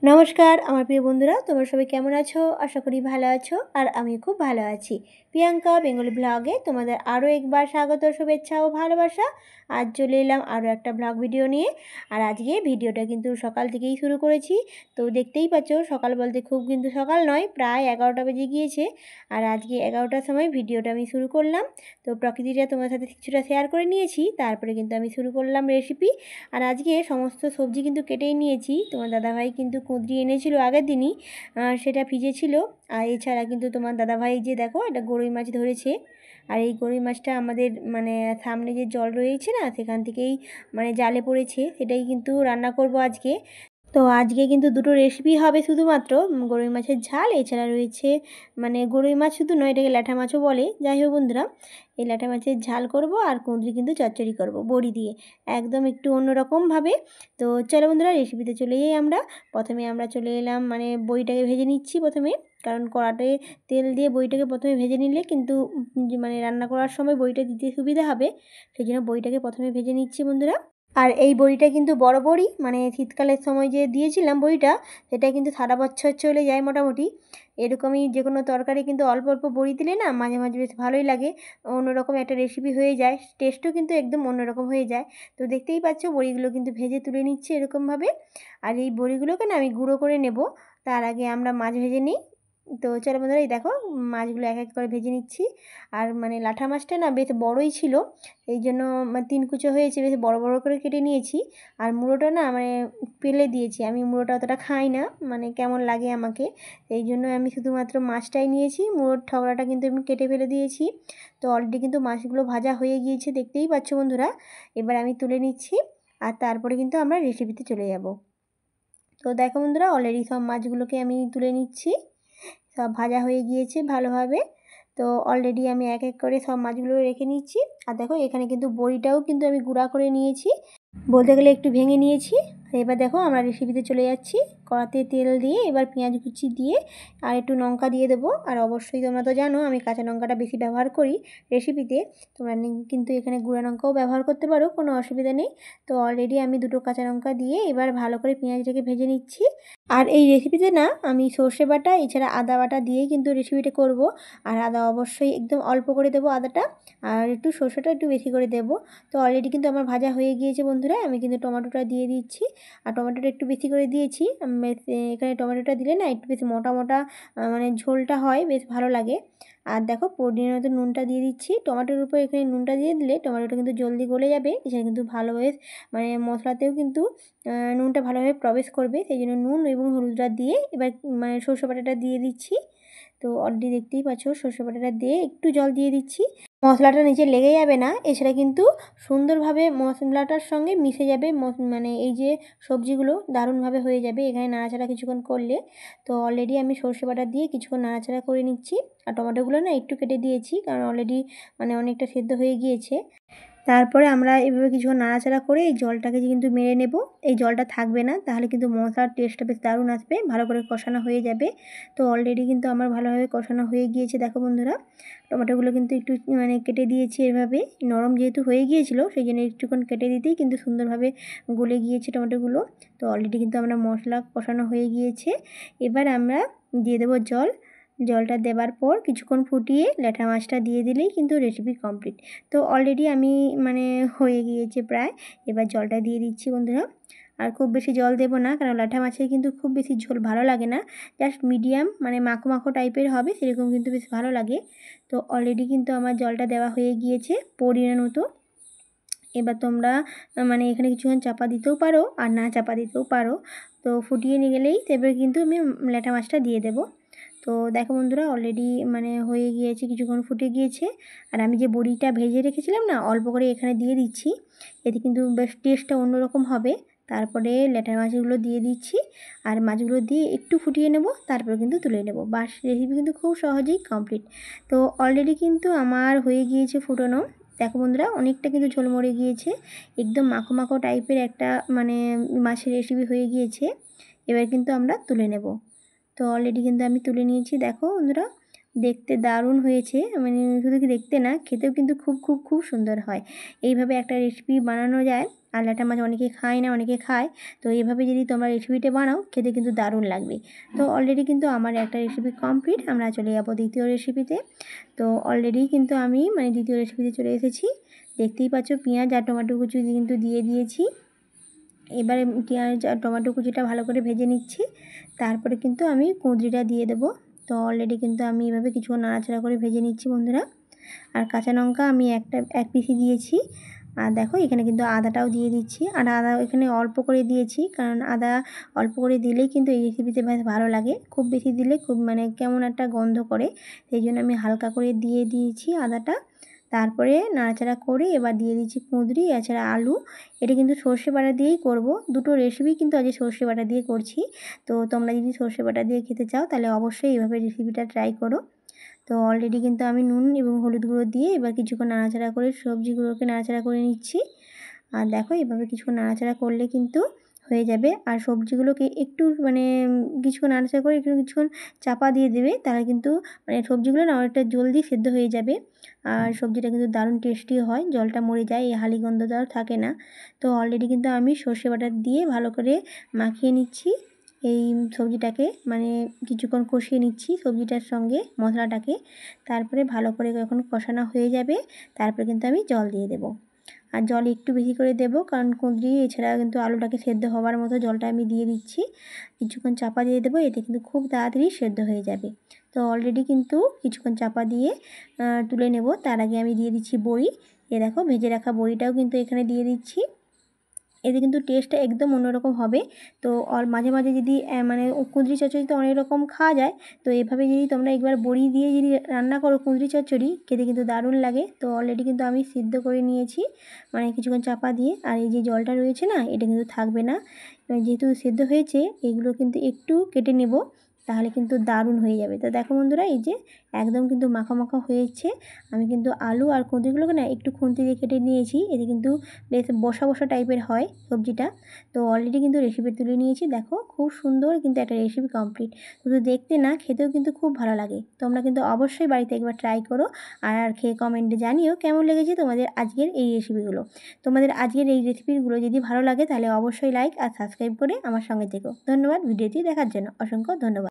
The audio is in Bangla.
নমস্কার আমার প্রিয় বন্ধুরা, তোমরা সবাই কেমন আছো? আশা করি ভালো আছো আর আমি খুব ভালো আছি। প্রিয়াঙ্কা বেঙ্গলি ব্লগে তোমাদের আরও একবার স্বাগত, শুভেচ্ছা ও ভালোবাসা। আজ চলে এলাম আরও একটা ব্লগ ভিডিও নিয়ে। আর আজকে ভিডিওটা কিন্তু সকাল থেকেই শুরু করেছি। তো দেখতেই পাচ্ছ, সকাল বলতে খুব কিন্তু সকাল নয়, প্রায় 11টা বেজে গিয়েছে। আর আজকে 11টার সময় ভিডিওটা আমি শুরু করলাম। তো প্রকৃতিটা তোমার সাথে কিছুটা শেয়ার করে নিয়েছি, তারপরে কিন্তু আমি শুরু করলাম রেসিপি। আর আজকে সমস্ত সবজি কিন্তু কেটেই নিয়েছি। তোমার দাদাভাই কিন্তু কুঁদরি এনেছিল আগের দিনই, সেটা ভিজেছিল। আর এছাড়া কিন্তু তোমার দাদাভাই যে দেখো এটা গরুই মাছ ধরেছে। আর এই গরুই মাছটা আমাদের মানে সামনে যে জল রয়েছে না, সেখান থেকেই মানে জালে পড়েছে, সেটাই কিন্তু রান্না করব আজকে। তো আজকে কিন্তু দুটো রেসিপি হবে শুধুমাত্র, গরুই মাছের ঝাল, এছাড়া রয়েছে মানে গরুই মাছ শুধু নয়, এটাকে ল্যাঠা মাছও বলে। যাই হোক বন্ধুরা, এই ল্যাঠা মাছের ঝাল করব আর কুঁদরি কিন্তু চচ্চড়ি করব বড়ি দিয়ে, একদম একটু অন্যরকমভাবে। তো চলো বন্ধুরা, রেসিপিতে চলে যাই আমরা। প্রথমে আমরা চলে এলাম মানে বড়িটাকে ভেজে নিচ্ছি প্রথমে, কারণ কড়াতে তেল দিয়ে বড়িটাকে প্রথমে ভেজে নিলে কিন্তু মানে রান্না করার সময় বড়িটা দিতে সুবিধা হবে। সেই জন্য বড়িটাকে প্রথমে ভেজে নিচ্ছি বন্ধুরা। আর এই বড়িটা কিন্তু বড় বড়ি, মানে শীতকালের সময় যে দিয়েছিলাম বড়িটা, সেটা কিন্তু সারা বছর চলে যায় মোটামুটি। এরকমই যে কোনো তরকারি কিন্তু অল্প অল্প বড়ি দিলে না মাঝে মাঝে বেশ ভালোই লাগে, অন্যরকম একটা রেসিপি হয়ে যায়, টেস্টও কিন্তু একদম অন্যরকম হয়ে যায়। তো দেখতেই পাচ্ছ বড়িগুলো কিন্তু ভেজে তুলে নিচ্ছে এরকমভাবে। আর এই বড়িগুলোকে না আমি গুঁড়ো করে নেব, তার আগে আমরা মাছ ভেজে নিই। তো চলো বন্ধুরা, এই দেখো মাছগুলো এক এক করে ভেজে নিচ্ছি। আর মানে লাঠা মাছটা না বেশ বড়ই ছিল, এই জন্য মানে 3 কুচো হয়েছে, বেশ বড় বড় করে কেটে নিয়েছি। আর মুড়োটা না মানে ফেলে দিয়েছি, আমি মুড়োটা অতটা খাই না, মানে কেমন লাগে আমাকে, এই জন্য আমি শুধুমাত্র মাছটাই নিয়েছি, মুড়োর ঠগড়াটা কিন্তু আমি কেটে ফেলে দিয়েছি। তো অলরেডি কিন্তু মাছগুলো ভাজা হয়ে গিয়েছে, দেখতেই পাচ্ছ বন্ধুরা। এবার আমি তুলে নিচ্ছি আর তারপরে কিন্তু আমরা রেসিপিতে চলে যাব। তো দেখো বন্ধুরা, অলরেডি সব মাছগুলোকে আমি তুলে নিচ্ছি, সব ভাজা হয়ে গিয়েছে ভালোভাবে। তো অলরেডি আমি এক এক করে সব মাছগুলো রেখে নিচ্ছি। আর দেখো এখানে কিন্তু বড়িটাও কিন্তু আমি গুঁড়া করে নিয়েছি, বলতে গেলে একটু ভেঙে নিয়েছি। এবার দেখো আমরা রেসিপিতে চলে যাচ্ছি। কড়াতে তেল দিয়ে এবার পেঁয়াজ কুচি দিয়ে আর একটু লঙ্কা দিয়ে দেবো। আর অবশ্যই তোমরা তো জানো আমি কাঁচা লঙ্কাটা বেশি ব্যবহার করি রেসিপিতে, তোমরা কিন্তু এখানে গুঁড়া লঙ্কাও ব্যবহার করতে পারো, কোনো অসুবিধা নেই। তো অলরেডি আমি দুটো কাঁচা লঙ্কা দিয়ে এবার ভালো করে পেঁয়াজটাকে ভেজে নিচ্ছি। আর এই রেসিপিতে না আমি সর্ষে বাটা এছাড়া আদা বাটা দিয়েই কিন্তু রেসিপিটা করব। আর আদা অবশ্যই একদম অল্প করে দেবো আদাটা, আর একটু সর্ষেটা একটু বেশি করে দেবো। তো অলরেডি কিন্তু আমার ভাজা হয়ে গিয়েছে বন্ধুরা, আমি কিন্তু টমেটোটা দিয়ে দিচ্ছি। আর টমেটোটা একটু বেশি করে দিয়েছি, এখানে টমেটোটা দিলে না একটু বেশি মোটা মোটা মানে ঝোলটা হয়, বেশ ভালো লাগে। আর দেখো পরিমাণ মতো নুনটা দিয়ে দিচ্ছি, টমেটোর উপর এখানে নুনটা দিয়ে দিলে টমেটোটা কিন্তু জলদি গলে যাবে, এছাড়া কিন্তু ভালোভাবে মানে মশলাতেও কিন্তু নুনটা ভালোভাবে প্রবেশ করবে, সেই জন্য নুন এবং হলুদটা দিয়ে এবার মানে সরষে বাটাটা দিয়ে দিচ্ছি। তো অলরেডি দেখতেই পাচ্ছ সরষে বাটাটা দিয়ে একটু জল দিয়ে দিচ্ছি, মশলাটা নিচে লেগে যাবে না, এছাড়া কিন্তু সুন্দরভাবে মশলাটার সঙ্গে মিশে যাবে, মানে এই যে সবজিগুলো দারুণভাবে হয়ে যাবে এখানে নাড়াচাড়া কিছুক্ষণ করলে। তো অলরেডি আমি সরষে বাটা দিয়ে কিছুক্ষণ নাড়াচাড়া করে নিচ্ছি। আর টমেটোগুলো না একটু কেটে দিয়েছি, কারণ অলরেডি মানে অনেকটা সেদ্ধ হয়ে গিয়েছে। তারপরে আমরা এভাবে কিছুক্ষণ নাড়াচাড়া করে এই জলটাকে কিন্তু মেরে নেব, এই জলটা থাকবে না, তাহলে কিন্তু মশলার টেস্টটা বেশ দারুণ আসবে, ভালো করে কষানো হয়ে যাবে। তো অলরেডি কিন্তু আমার ভালোভাবে কষানো হয়ে গিয়েছে দেখো বন্ধুরা। টমেটোগুলো কিন্তু একটু মানে কেটে দিয়েছি এভাবে, নরম যেহেতু হয়ে গিয়েছিল সেই জন্য একটুক্ষণ কেটে দিতেই কিন্তু সুন্দরভাবে গলে গিয়েছে টমেটোগুলো। তো অলরেডি কিন্তু আমরা মশলা কষানো হয়ে গিয়েছে, এবার আমরা দিয়ে দেবো জল। জলটা দেওয়ার পর কিছুক্ষণ ফুটিয়ে ল্যাঠা মাছটা দিয়ে দিলেই কিন্তু রেসিপি কমপ্লিট। তো অলরেডি আমি মানে হয়ে গিয়েছে প্রায়, এবার জলটা দিয়ে দিচ্ছি বন্ধুরা। আর খুব বেশি জল দেবো না, কারণ ল্যাঠা মাছের কিন্তু খুব বেশি ঝোল ভালো লাগে না, জাস্ট মিডিয়াম মানে মাখো মাখো টাইপের হবে, সেরকম কিন্তু বেশ ভালো লাগে। তো অলরেডি কিন্তু আমার জলটা দেওয়া হয়ে গিয়েছে পরিমাণ মতো। এবার তোমরা মানে এখানে কিছুক্ষণ চাপা দিতেও পারো আর না চাপা দিতেও পারো। তো ফুটিয়ে নিয়ে গেলেই তারপরে কিন্তু আমি ল্যাঠা মাছটা দিয়ে দেবো। তো দেখো বন্ধুরা অলরেডি মানে হয়ে গিয়েছে, কিছুক্ষণ ফুটে গিয়েছে। আর আমি যে বড়িটা ভেজে রেখেছিলাম না, অল্প করে এখানে দিয়ে দিচ্ছি, এতে কিন্তু বেশ টেস্টটা অন্যরকম হবে। তারপরে ল্যাটা মাছগুলো দিয়ে দিচ্ছি, আর মাছগুলো দিয়ে একটু ফুটিয়ে নেব, তারপর কিন্তু তুলে নেব, বাস রেসিপি কিন্তু খুব সহজেই কমপ্লিট। তো অলরেডি কিন্তু আমার হয়ে গিয়েছে ফুটানো, দেখো বন্ধুরা অনেকটা কিন্তু ঝোল মরে গিয়েছে, একদম মাখো মাখো টাইপের একটা মানে মাছের রেসিপি হয়ে গিয়েছে। এবার কিন্তু আমরা তুলে নেব। তো অলরেডি কিন্তু আমি তুলে নিয়েছি, দেখো বন্ধুরা দেখতে দারুণ হয়েছে, মানে শুধু কি দেখতে না, খেতেও কিন্তু খুব খুব খুব সুন্দর হয়। এইভাবে একটা রেসিপি বানানো যায়, আর ল্যাটা মাছ অনেকে খায় না, অনেকে খায়। তো এইভাবে যদি তোমরা রেসিপিটা বানাও খেতে কিন্তু দারুণ লাগবে। তো অলরেডি কিন্তু আমার একটা রেসিপি কমপ্লিট, আমরা চলে যাবো দ্বিতীয় রেসিপিতে। তো অলরেডি কিন্তু আমি দ্বিতীয় রেসিপিতে চলে এসেছি। দেখতেই পাচ্ছ পেঁয়াজ আর টমেটো কুচি কিন্তু দিয়ে দিয়েছি। এবারে পেঁয়াজ আর টমেটো কুচিটা ভালো করে ভেজে নিচ্ছি, তারপরে কিন্তু আমি কুঁদরিটা দিয়ে দেবো। তো অলরেডি কিন্তু আমি এভাবে কিছুক্ষণ নাড়াচাড়া করে ভেজে নিচ্ছি বন্ধুরা। আর কাঁচা লঙ্কা আমি এক পিসি দিয়েছি। আর দেখো এখানে কিন্তু আদাটাও দিয়ে দিচ্ছি, আর আদা এখানে অল্প করে দিয়েছি, কারণ আদা অল্প করে দিলেই কিন্তু এই রেসিপিতে বেশ ভালো লাগে। খুব বেশি দিলে খুব কেমন একটা গন্ধ করে, সেই জন্য আমি হালকা করে দিয়ে দিয়েছি আদাটা। তারপরে নাড়াচাড়া করে এবার দিয়ে দিচ্ছি কুঁদরি, এছাড়া আলু। এটা কিন্তু সর্ষে বাটা দিয়েই করব, দুটো রেসিপি কিন্তু আজকে সর্ষে বাটা দিয়ে করছি। তো তোমরা যদি সর্ষে বাটা দিয়ে খেতে চাও তাহলে অবশ্যই এইভাবে রেসিপিটা ট্রাই করো। তো অলরেডি কিন্তু আমি নুন এবং হলুদ গুঁড়ো দিয়ে এবার কিছুক্ষণ নাড়াচাড়া করে সবজিগুলোকে নাড়াচাড়া করে নিচ্ছি। আর দেখো এভাবে কিছুক্ষণ নাড়াচাড়া করলে কিন্তু হয়ে যাবে। আর সবজিগুলোকে একটু কিছুক্ষণ নাড়াচাড়া করে কিছুক্ষণ চাপা দিয়ে দেবে, তাহলে কিন্তু সবজিগুলো না অনেকটা জলদি সেদ্ধ হয়ে যাবে। আর সবজিটা কিন্তু দারুণ টেস্টি হয়, জলটা মরে যায়, এই হালি গন্ধটাও থাকে না। তো অলরেডি কিন্তু আমি সর্ষে বাটা দিয়ে ভালো করে মাখিয়ে নিচ্ছি এই সবজিটাকে, কিছুক্ষণ কষিয়ে নিচ্ছি সবজিটার সঙ্গে মশলাটাকে। তারপরে ভালো করে যখন কষানো হয়ে যাবে তারপরে কিন্তু আমি জল দিয়ে দেবো। আর জল একটু বেশি করে দেবো, কারণ কুঁদরি এছাড়া কিন্তু আলুটাকে সেদ্ধ হওয়ার মতো জলটা আমি দিয়ে দিচ্ছি। কিছুক্ষণ চাপা দিয়ে দেবো, এতে কিন্তু খুব তাড়াতাড়ি সেদ্ধ হয়ে যাবে। তো অলরেডি কিন্তু কিছুক্ষণ চাপা দিয়ে তুলে নেব। তার আগে আমি দিয়ে দিচ্ছি বড়ি। এ দেখো ভেজে রাখা বড়িটাও কিন্তু এখানে দিয়ে দিচ্ছি। এতে কিন্তু টেস্টটা একদম অন্যরকম হবে। তো মাঝে মাঝে যদি কুঁদরি চচ্চড়ি তো অনেক রকম খাওয়া যায়, তো এভাবে যদি তোমরা একবার বড়ি দিয়ে যদি রান্না করো কুঁদরি চচ্চড়ি, খেতে কিন্তু দারুণ লাগে। তো অলরেডি কিন্তু আমি সিদ্ধ করে নিয়েছি, কিছুক্ষণ চাপা দিয়ে। আর এই যে জলটা রয়েছে না, এটা কিন্তু থাকবে না। যেহেতু সিদ্ধ হয়েছে, এগুলো কিন্তু একটু কেটে নেব, তাহলে কিন্তু দারুণ হয়ে যাবে। তো দেখো বন্ধুরা, এই যে একদম কিন্তু মাখা মাখা হয়েছে। আমি কিন্তু আলু আর কুঁদরিগুলোকে না একটু খুন্তি দিয়ে কেটে নিয়েছি, এতে কিন্তু বেশ বসা বসা টাইপের হয় সবজিটা। তো অলরেডি কিন্তু রেসিপি তুলে নিয়েছি, দেখো খুব সুন্দর কিন্তু একটা রেসিপি কমপ্লিট। শুধু দেখতে না, খেতেও কিন্তু খুব ভালো লাগে। তোমরা কিন্তু অবশ্যই বাড়িতে একবার ট্রাই করো, আর খেয়ে কমেন্টে জানিও কেমন লেগেছে তোমাদের আজকের এই রেসিপিগুলো। তোমাদের আজকের এই রেসিপিগুলো যদি ভালো লাগে তাহলে অবশ্যই লাইক আর সাবস্ক্রাইব করে আমার সঙ্গে থেকো। ধন্যবাদ ভিডিওটি দেখার জন্য, অসংখ্য ধন্যবাদ।